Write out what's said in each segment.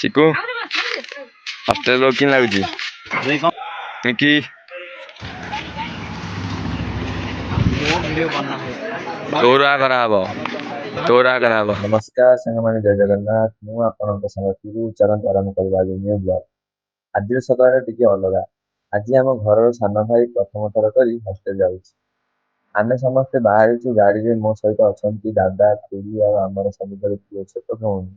ଚିକୁ hostel କେମିତି ଲାଗୁଛି? କି ତୋର କରାହବ କରାହବ। ନମସ୍କାର ସାଙ୍ଗମାନେ, ଜୟ ଜଗନ୍ନାଥ। ମୁଁ ଆପଣଙ୍କ ସାଙ୍ଗକୁ ଚରଣ ଆରମ୍ଭ କରିବା ବ୍ଲଗ। ଆଜିର ସକାଳ ଟିକେ ଅଲଗା। ଆଜି ଆମ ଘରର ସାନ ଭାଇ ପ୍ରଥମ ଥର କରି ହଷ୍ଟେଲ ଯାଉଛି। ଆମେ ସମସ୍ତେ ବାହାରିଛୁ ଗାଡିରେ। ମୋ ସହିତ ଅଛନ୍ତି ଦାଦା, ଖୁଡି ଆଉ ଆମର ସବୁବେଳେ ପ୍ରିୟ ଛୋଟ ଭଉଣୀ।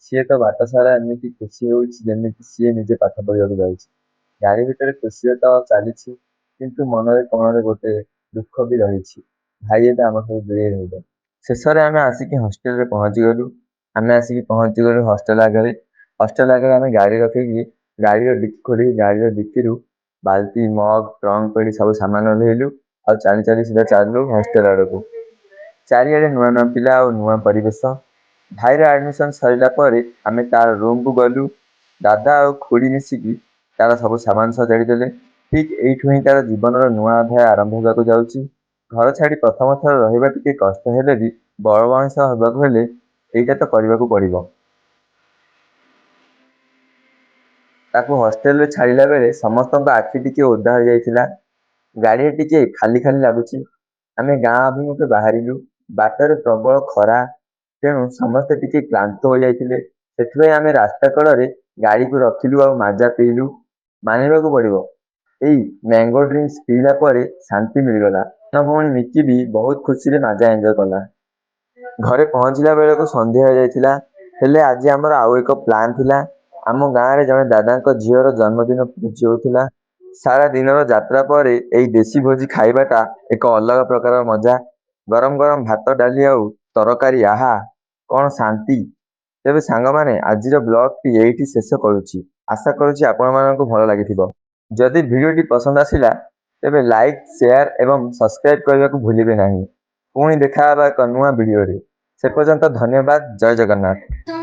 ସିଏ ତ ବାଟ ସାରା ଏମିତି ଖୁସି ହେଉଛି ଯେମିତି ସିଏ ନିଜେ ପାଠ ପଢିବାକୁ ଯାଉଛି। ଗାଡି ଭିତରେ ଖୁସିରେ ତ ଚାଲିଛି, କିନ୍ତୁ ମନରେ କୋଣରେ ଗୋଟେ ଦୁଃଖ ବି ରହିଛି। ଭାଇ ଏବେ ଆମ ସବୁ ଦୂରେଇ ରହିବ। ଶେଷରେ ଆମେ ଆସିକି ହଷ୍ଟେଲରେ ପହଞ୍ଚିଗଲୁ। ହଷ୍ଟେଲ ଆଗରେ। ହଷ୍ଟେଲ ଆଗରେ ଆମେ ଗାଡି ରଖିକି ଗାଡିର ଡିକି ଖୋଲିକି ଗାଡିର ଡିକିରୁ ବାଲ୍ଟି, ମଗ, ଟ୍ରଙ୍କ ପେଟି ସବୁ ସାମାନ ଓହ୍ଲେଇଲୁ ଆଉ ଚାଲି ଚାଲି ସିଧା ଚାଲିଲୁ ହଷ୍ଟେଲ ଆଡକୁ। ଚାରିଆଡେ ନୂଆ ନୂଆ ପିଲା ଆଉ ନୂଆ ପରିବେଶ। ଭାଇର ଆଡମିସନ ସରିଲା ପରେ ଆମେ ତାର ରୁମକୁ ଗଲୁ। ଦାଦା ଆଉ ଖୁଡି ମିଶିକି ତାର ସବୁ ସାମାନ ସଜାଡି ଦେଲେ। ଠିକ ଏଇଠୁ ହିଁ ତାର ଜୀବନର ନୂଆ ଅଧ୍ୟାୟ ଆରମ୍ଭ ହେବାକୁ ଯାଉଛି। ଘର ଛାଡି ପ୍ରଥମ ଥର ରହିବା ଟିକେ କଷ୍ଟ ହେଲେ ବି ବଡ ମଣିଷ ହେବାକୁ ହେଲେ ଏଇଟା ତ କରିବାକୁ ପଡିବ। ତାକୁ ହଷ୍ଟେଲରେ ଛାଡିଲା ବେଳେ ସମସ୍ତଙ୍କ ଆଖି ଟିକେ ଓଦା ହୋଇଯାଇଥିଲା। ଗାଡିରେ ଟିକେ ଖାଲି ଖାଲି ଲାଗୁଛି। ଆମେ ଗାଁ ଅଭିମୁଖେ ବାହାରିଲୁ। ବାଟରେ ପ୍ରବଳ ଖରା, ତେଣୁ ସମସ୍ତେ ଟିକେ କ୍ଳାନ୍ତ ହୋଇଯାଇଥିଲେ। ସେଥିପାଇଁ ଆମେ ରାସ୍ତା କଳରେ ଗାଡିକୁ ରଖିଲୁ ଆଉ ମାଜା ପିଇଲୁ। ମାନିବାକୁ ପଡିବ, ଏଇ ମ୍ୟାଙ୍ଗୋ ଡ୍ରିଙ୍କସ ପିଇଲା ପରେ ଶାନ୍ତି ମିଳିଗଲା। ସାନ ଭଉଣୀ ମିକି ବି ବହୁତ ଖୁସିରେ ମାଜା ଏଞ୍ଜୟ କଲା। ଘରେ ପହଞ୍ଚିଲା ବେଳକୁ ସନ୍ଧ୍ୟା ହୋଇଯାଇଥିଲା। ହେଲେ ଆଜି ଆମର ଆଉ ଏକ ପ୍ଲାନ ଥିଲା। ଆମ ଗାଁରେ ଜଣେ ଦାଦାଙ୍କ ଝିଅର ଜନ୍ମଦିନ ଭୋଜି ହଉଥିଲା। ସାରା ଦିନର ଯାତ୍ରା ପରେ ଏଇ ଦେଶୀ ଭୋଜି ଖାଇବାଟା ଏକ ଅଲଗା ପ୍ରକାର ମଜା। ଗରମ ଗରମ ଭାତ, ଡାଲି ଆଉ ତରକାରୀ, ଆହା କଣ ଶାନ୍ତି। ତେବେ ସାଙ୍ଗମାନେ, ଆଜିର ବ୍ଲଗଟି ଏଇଠି ଶେଷ କରୁଛି। ଆଶା କରୁଛି ଆପଣମାନଙ୍କୁ ଭଲ ଲାଗିଥିବ। ଯଦି ଭିଡିଓଟି ପସନ୍ଦ ଆସିଲା ତେବେ ଲାଇକ୍, ସେୟାର ଏବଂ ସବସ୍କ୍ରାଇବ କରିବାକୁ ଭୁଲିବେ ନାହିଁ। ପୁଣି ଦେଖା ହେବା ଏକ ନୂଆ ଭିଡିଓରେ। ସେ ପର୍ଯ୍ୟନ୍ତ ଧନ୍ୟବାଦ। ଜୟ ଜଗନ୍ନାଥ।